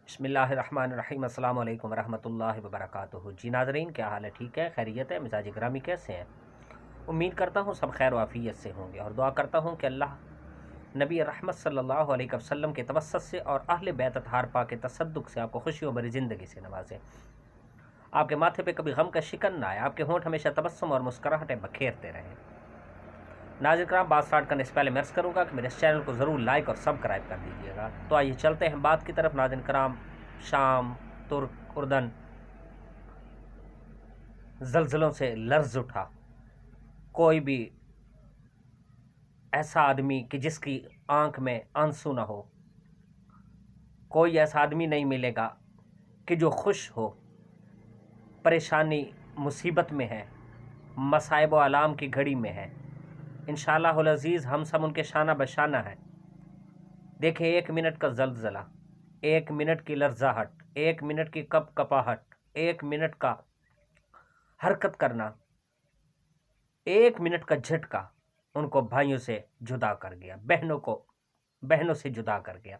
بسم اللہ الرحمن الرحیم۔ السلام علیکم ورحمۃ اللہ وبرکاتہ۔ جی ناظرین، کیا حال ہے؟ ٹھیک ہے، خیریت ہے؟ مزاج گرامی کیسے ہیں؟ امید کرتا ہوں سب خیر و عافیت سے ہوں گے، اور دعا کرتا ہوں کہ اللہ نبی رحمت صلی اللہ علیہ وسلم کے توسط سے اور اہل بیت اطہار پاک کے تصدق سے آپ کو خوشیوں بھری زندگی سے نوازے، آپ کے ماتھے پہ کبھی غم کا شکن نہ آئے، آپ کے ہونٹ ہمیشہ تبسم اور مسکراہٹیں بکھیرتے رہیں۔ ناظرین کرام، بات سٹارٹ کرنے سے پہلے میں عرض کروں گا کہ میرے اس چینل کو ضرور لائک اور سبسکرائب کر دیجیے گا۔ تو آئیے چلتے ہیں بات کی طرف۔ ناظرین کرام، شام، ترک، اردن زلزلوں سے لرز اٹھا۔ کوئی بھی ایسا آدمی کہ جس کی آنکھ میں آنسو نہ ہو، کوئی ایسا آدمی نہیں ملے گا کہ جو خوش ہو۔ پریشانی مصیبت میں ہے، مصائب و آلام کی گھڑی میں ہے، انشاءاللہ العزیز ہم سب ان کے شانہ بشانہ ہیں۔ دیکھیں، 1 منٹ کا زلزلہ، 1 منٹ کی لرزاہٹ، 1 منٹ کی کپ کپاہٹ، 1 منٹ کا حرکت کرنا، 1 منٹ کا جھٹکا ان کو بھائیوں سے جدا کر گیا، بہنوں سے جدا کر گیا،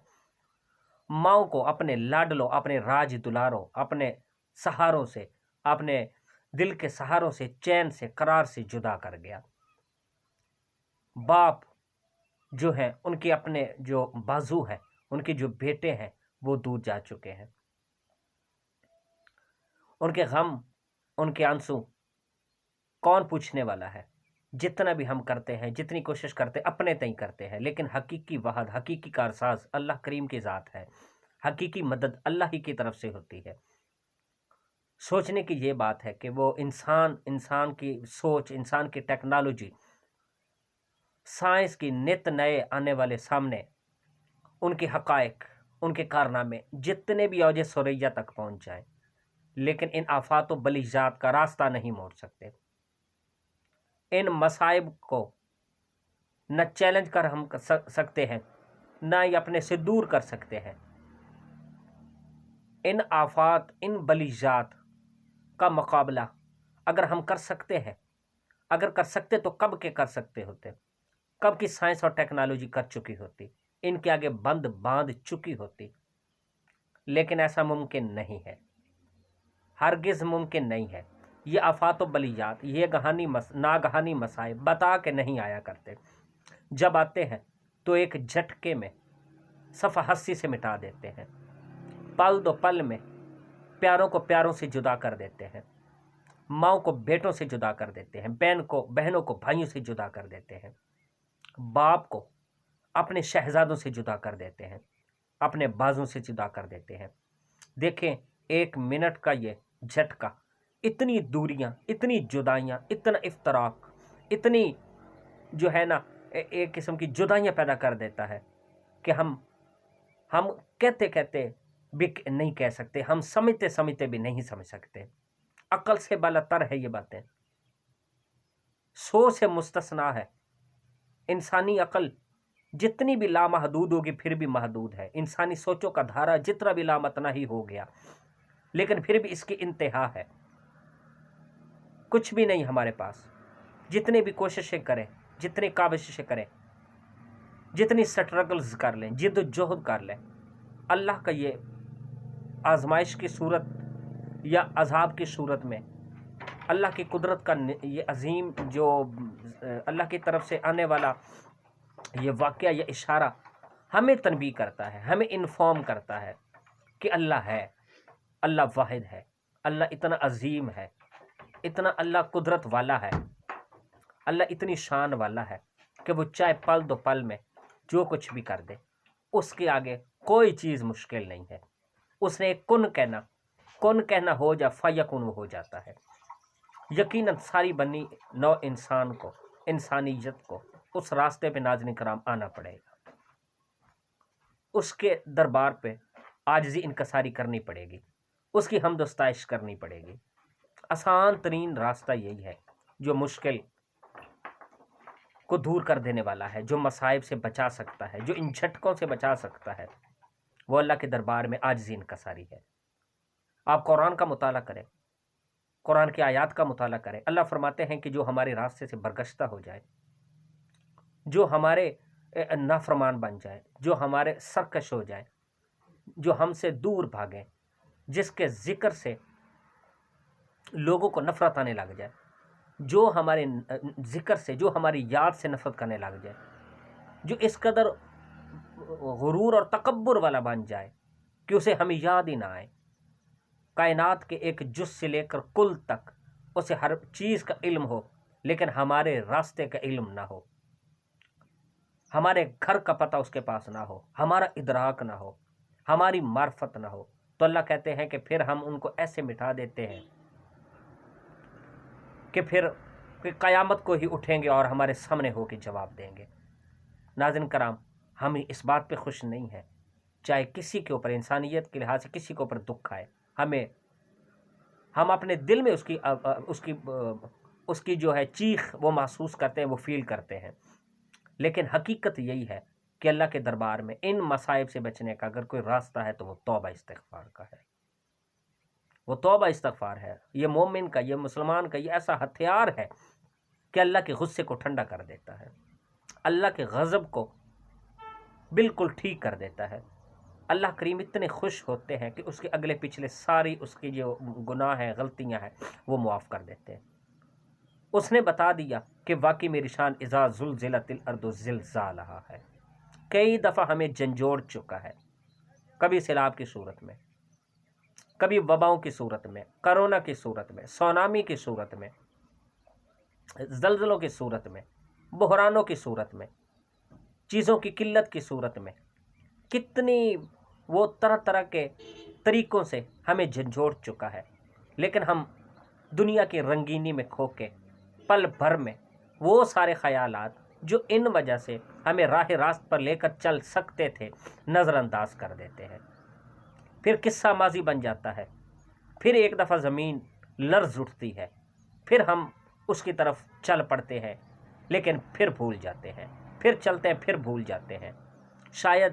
ماؤں کو اپنے لاڈلوں، اپنے راج دلاروں، اپنے سہاروں سے، اپنے دل کے سہاروں سے، چین سے، قرار سے جدا کر گیا۔ باپ جو ہیں، ان کے اپنے جو بازو ہیں، ان کے جو بیٹے ہیں، وہ دور جا چکے ہیں۔ ان کے غم، ان کے آنسو کون پوچھنے والا ہے؟ جتنا بھی ہم کرتے ہیں، جتنی کوشش کرتے ہیں، اپنے تئیں کرتے ہیں، لیکن حقیقی وحد، حقیقی کارساز اللہ کریم کی ذات ہے۔ حقیقی مدد اللہ ہی کی طرف سے ہوتی ہے۔ سوچنے کی یہ بات ہے کہ وہ انسان کی سوچ، انسان کی ٹیکنالوجی، سائنس کی نت نئے آنے والے سامنے، ان کے حقائق، ان کے کارنامے جتنے بھی اوج ثریا تک پہنچ جائیں، لیکن ان آفات و بلیجات کا راستہ نہیں موڑ سکتے۔ ان مصائب کو نہ چیلنج کر ہم سکتے ہیں، نہ ہی اپنے سے دور کر سکتے ہیں۔ ان آفات، ان بلیجات کا مقابلہ اگر ہم کر سکتے ہیں، اگر کر سکتے تو کب کے کر سکتے ہوتے، کب کی سائنس اور ٹیکنالوجی کر چکی ہوتی، ان کے آگے بند باندھ چکی ہوتی، لیکن ایسا ممکن نہیں ہے، ہرگز ممکن نہیں ہے۔ یہ آفات و بلیات، یہ ناگہانی مصائب بتا کے نہیں آیا کرتے، جب آتے ہیں تو ایک جھٹکے میں صفحہ ہستی سے مٹا دیتے ہیں، پل دو پل میں پیاروں کو پیاروں سے جدا کر دیتے ہیں، ماؤں کو بیٹوں سے جدا کر دیتے ہیں، بہنوں کو بھائیوں سے جدا کر دیتے ہیں، باپ کو اپنے شہزادوں سے جدا کر دیتے ہیں، اپنے بازوں سے جدا کر دیتے ہیں۔ دیکھیں، 1 منٹ کا یہ جھٹکا اتنی دوریاں، اتنی جدائیاں، اتنا افتراق، اتنی جو ہے نا ایک قسم کی جدائیاں پیدا کر دیتا ہے کہ ہم کہتے بھی نہیں کہہ سکتے، ہم سمجھتے بھی نہیں سمجھ سکتے۔ عقل سے بالاتر ہے یہ باتیں، 100 سے مستثنا ہے۔ انسانی عقل جتنی بھی لامحدود ہوگی پھر بھی محدود ہے، انسانی سوچوں کا دھارا جتنا بھی لامتنا ہی ہو گیا، لیکن پھر بھی اس کی انتہا ہے۔ کچھ بھی نہیں ہمارے پاس، جتنی بھی کوششیں کریں، جتنی کاوشیں کریں، جتنی سٹرگلز کر لیں، جد و جہد کر لیں، اللہ کا یہ آزمائش کی صورت یا عذاب کی صورت میں اللہ کی قدرت کا یہ عظیم جو اللہ کی طرف سے آنے والا یہ واقعہ، یہ اشارہ ہمیں تنبیہ کرتا ہے، ہمیں انفارم کرتا ہے کہ اللہ ہے، اللہ واحد ہے، اللہ اتنا عظیم ہے، اتنا اللہ قدرت والا ہے، اللہ اتنی شان والا ہے کہ وہ چاہے پل دو پل میں جو کچھ بھی کر دے، اس کے آگے کوئی چیز مشکل نہیں ہے۔ اس نے ایک کن کہنا ہو جا فیکن، وہ ہو جاتا ہے۔ یقیناً ساری بنی نو انسان کو، انسانیت کو اس راستے پہ ناظرین کرام آنا پڑے گا، اس کے دربار پہ عاجزی انکساری کرنی پڑے گی، اس کی حمد و ستائش کرنی پڑے گی۔ آسان ترین راستہ یہی ہے، جو مشکل کو دور کر دینے والا ہے، جو مصائب سے بچا سکتا ہے، جو ان جھٹکوں سے بچا سکتا ہے، وہ اللہ کے دربار میں عاجزی انکساری ہے۔ آپ قرآن کا مطالعہ کریں، قرآن کی آیات کا مطالعہ کریں۔ اللہ فرماتے ہیں کہ جو ہمارے راستے سے برگشتہ ہو جائے، جو ہمارے نافرمان بن جائے، جو ہمارے سرکش ہو جائے، جو ہم سے دور بھاگیں، جس کے ذکر سے لوگوں کو نفرت آنے لگ جائے، جو ہمارے ذکر سے، جو ہماری یاد سے نفرت کرنے لگ جائے، جو اس قدر غرور اور تکبر والا بن جائے کہ اسے ہمیں یاد ہی نہ آئے، کائنات کے ایک جز سے لے کر کل تک اسے ہر چیز کا علم ہو، لیکن ہمارے راستے کا علم نہ ہو، ہمارے گھر کا پتہ اس کے پاس نہ ہو، ہمارا ادراک نہ ہو، ہماری معرفت نہ ہو، تو اللہ کہتے ہیں کہ پھر ہم ان کو ایسے مٹا دیتے ہیں کہ پھر قیامت کو ہی اٹھیں گے اور ہمارے سامنے ہو کے جواب دیں گے۔ ناظرین کرام، ہم اس بات پہ خوش نہیں ہیں، چاہے کسی کے اوپر انسانیت کے لحاظ سے کسی کے اوپر دکھ آئے، ہم اپنے دل میں اس کی جو ہے چیخ وہ محسوس کرتے ہیں، وہ فیل کرتے ہیں، لیکن حقیقت یہی ہے کہ اللہ کے دربار میں ان مصائب سے بچنے کا اگر کوئی راستہ ہے تو وہ توبہ استغفار کا ہے، وہ توبہ استغفار ہے۔ یہ مومن کا، یہ مسلمان کا یہ ایسا ہتھیار ہے کہ اللہ کے غصے کو ٹھنڈا کر دیتا ہے، اللہ کے غضب کو بالکل ٹھیک کر دیتا ہے۔ اللہ کریم اتنے خوش ہوتے ہیں کہ اس کے اگلے پچھلے ساری اس کی جو گناہ ہیں، غلطیاں ہیں، وہ معاف کر دیتے ہیں۔ اس نے بتا دیا کہ واقعی میری شان اذا زلزلت الارض زلزالہا ہے، کئی دفعہ ہمیں جھنجھوڑ چکا ہے، کبھی سیلاب کی صورت میں، کبھی وباؤں کی صورت میں، کرونا کی صورت میں، سونامی کی صورت میں، زلزلوں کی صورت میں، بحرانوں کی صورت میں، چیزوں کی قلت کی صورت میں، کتنی وہ طرح طرح کے طریقوں سے ہمیں جھنجھوڑ چکا ہے، لیکن ہم دنیا کی رنگینی میں کھو کے پل بھر میں وہ سارے خیالات جو ان وجہ سے ہمیں راہ راست پر لے کر چل سکتے تھے نظر انداز کر دیتے ہیں، پھر قصہ ماضی بن جاتا ہے، پھر ایک دفعہ زمین لرز اٹھتی ہے، پھر ہم اس کی طرف چل پڑتے ہیں، لیکن پھر بھول جاتے ہیں، پھر چلتے ہیں، پھر بھول جاتے ہیں۔ شاید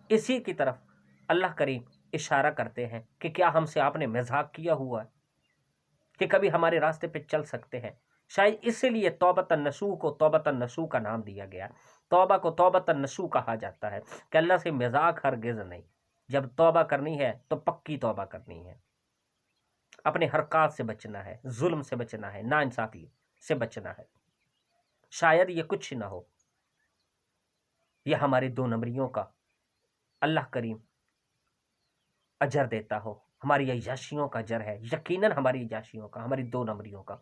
اسی کی طرف اللہ کریم اشارہ کرتے ہیں کہ کیا ہم سے آپ نے مذاق کیا ہوا ہے کہ کبھی ہمارے راستے پہ چل سکتے ہیں؟ شاید اسی لیے توبۃ النصوح کو توبۃ النصوح کا نام دیا گیا، توبہ کو توبۃ النصوح کہا جاتا ہے کہ اللہ سے مذاق ہرگز نہیں، جب توبہ کرنی ہے تو پکی توبہ کرنی ہے، اپنے حرکات سے بچنا ہے، ظلم سے بچنا ہے، ناانصافی سے بچنا ہے۔ شاید یہ کچھ نہ ہو، یہ ہماری دو نمبریوں کا اللہ کریم اجر دیتا ہو، ہماری عیاشیوں کا اجر ہے، یقیناً ہماری عیاشیوں کا، ہماری دو نمبریوں کا،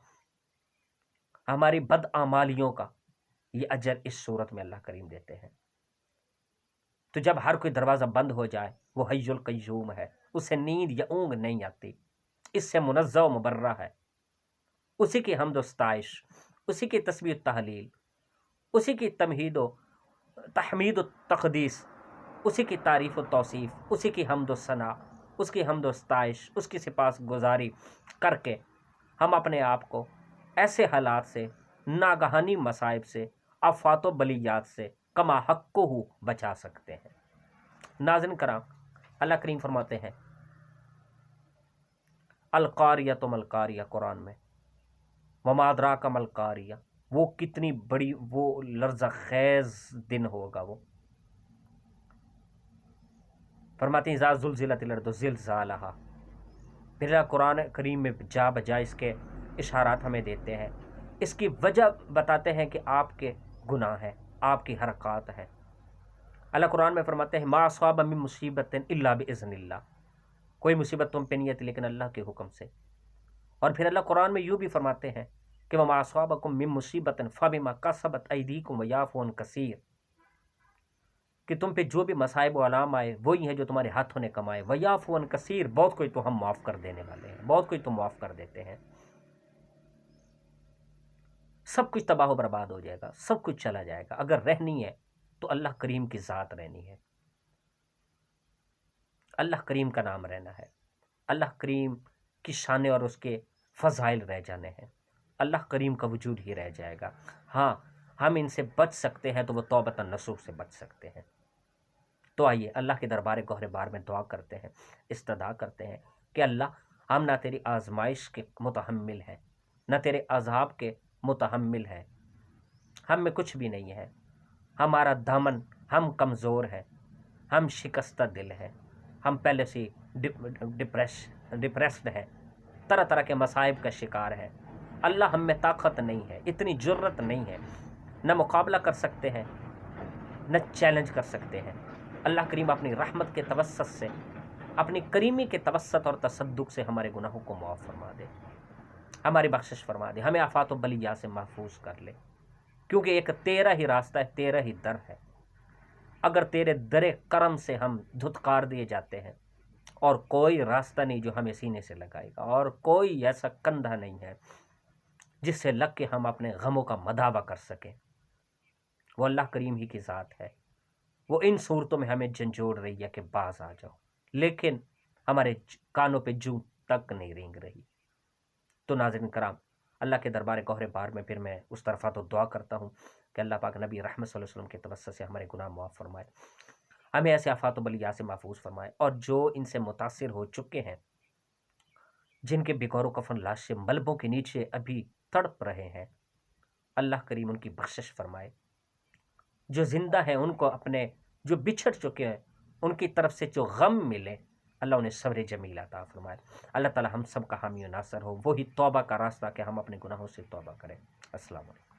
ہماری بدعمالیوں کا یہ اجر اس صورت میں اللہ کریم دیتے ہیں۔ تو جب ہر کوئی دروازہ بند ہو جائے، وہ حی القیوم ہے، اسے نیند یا اونگ نہیں آتی، اس سے منزہ و مبرہ ہے، اسی کی حمد و ستائش، اسی کی تسبیح و تحلیل، اسی کی تمہید و تحمید و تقدیس، اسی کی تعریف و توصیف، اسی کی حمد و ثنا، اس کی حمد و ستائش، اس کی سپاس گزاری کر کے ہم اپنے آپ کو ایسے حالات سے، ناگہانی مصائب سے، آفات و بلیات سے کما حقہ بچا سکتے ہیں۔ ناظرین کرام، اللہ کریم فرماتے ہیں القاریۃ ما القاریہ، قرآن میں وما ادراک ما القاریہ، وہ کتنی بڑی وہ لرزہ خیز دن ہوگا۔ وہ فرماتے ہیں اذا زلزلت الارض زلزالہا۔ پھر اللہ قرآن کریم میں جا بجا اس کے اشارات ہمیں دیتے ہیں، اس کی وجہ بتاتے ہیں کہ آپ کے گناہ ہیں، آپ کی حرکات ہیں۔ اللہ قرآن میں فرماتے ہیں ما اصاب من مصیبت الا باذن اللہ، کوئی مصیبت تم پہ نہیں آتی لیکن اللہ کے حکم سے۔ اور پھر اللہ قرآن میں یوں بھی فرماتے ہیں کہ وما اصابکم من مصیبت فبما کسبت ایدیکم ویعفو عن کثیر، کہ تم پہ جو بھی مصائب و علام آئے وہی ہیں جو تمہارے ہاتھوں نے کمائے، ویعفو عن کثیر، بہت کوئی تو ہم معاف کر دینے والے ہیں، بہت کوئی تو معاف کر دیتے ہیں۔ سب کچھ تباہ و برباد ہو جائے گا، سب کچھ چلا جائے گا، اگر رہنی ہے تو اللہ کریم کی ذات رہنی ہے، اللہ کریم کا نام رہنا ہے، اللہ کریم کی شان اور اس کے فضائل رہ جانے ہیں، اللہ کریم کا وجود ہی رہ جائے گا۔ ہاں، ہم ان سے بچ سکتے ہیں تو وہ توبۃ النصوح سے بچ سکتے ہیں۔ تو آئیے اللہ کے دربار گہر بار میں دعا کرتے ہیں، استدعا کرتے ہیں کہ اللہ، ہم نہ تیری آزمائش کے متحمل ہیں، نہ تیرے عذاب کے متحمل ہیں، ہم میں کچھ بھی نہیں ہے، ہمارا دامن، ہم کمزور ہیں، ہم شکستہ دل ہیں، ہم پہلے سے ڈپریسڈ ہیں، طرح طرح کے مصائب کا شکار ہے۔ اللہ ہم میں طاقت نہیں ہے، اتنی جرت نہیں ہے، نہ مقابلہ کر سکتے ہیں نہ چیلنج کر سکتے ہیں۔ اللہ کریم اپنی رحمت کے توسط سے، اپنی کریمی کے توسط اور تصدق سے ہمارے گناہوں کو معاف فرما دے، ہماری بخشش فرما دے، ہمیں آفات و بلیات سے محفوظ کر لے، کیونکہ ایک تیرا ہی راستہ ہے، تیرا ہی در ہے۔ اگر تیرے در کرم سے ہم دھتکار دیے جاتے ہیں، اور کوئی راستہ نہیں جو ہمیں سینے سے لگائے گا، اور کوئی ایسا کندھا نہیں ہے جس سے لگ کے ہم اپنے غموں کا مداوع کر سکیں۔ وہ اللہ کریم ہی کی ذات ہے، وہ ان صورتوں میں ہمیں جھنجھوڑ رہی ہے کہ باز آ جاؤ، لیکن ہمارے کانوں پہ جوں تک نہیں رینگ رہی۔ تو ناظرین کرام، اللہ کے دربار گوہر بار میں پھر میں اس طرفہ تو دعا کرتا ہوں کہ اللہ پاک نبی رحمت صلی اللہ علیہ وسلم کے توسط سے ہمارے گناہ معاف فرمائے، ہمیں ایسے آفات و بلیات سے محفوظ فرمائے، اور جو ان سے متاثر ہو چکے ہیں، جن کے بغور و کفن لاشیں ملبوں کے نیچے ابھی تڑپ رہے ہیں، اللہ کریم ان کی بخشش فرمائے۔ جو زندہ ہیں ان کو اپنے، جو بچھڑ چکے ہیں ان کی طرف سے جو غم ملے، اللہ انہیں صبر جمیل عطا فرمائے۔ اللہ تعالی ہم سب کا حامی و ناصر ہو، وہی توبہ کا راستہ کہ ہم اپنے گناہوں سے توبہ کریں۔ السلام علیکم۔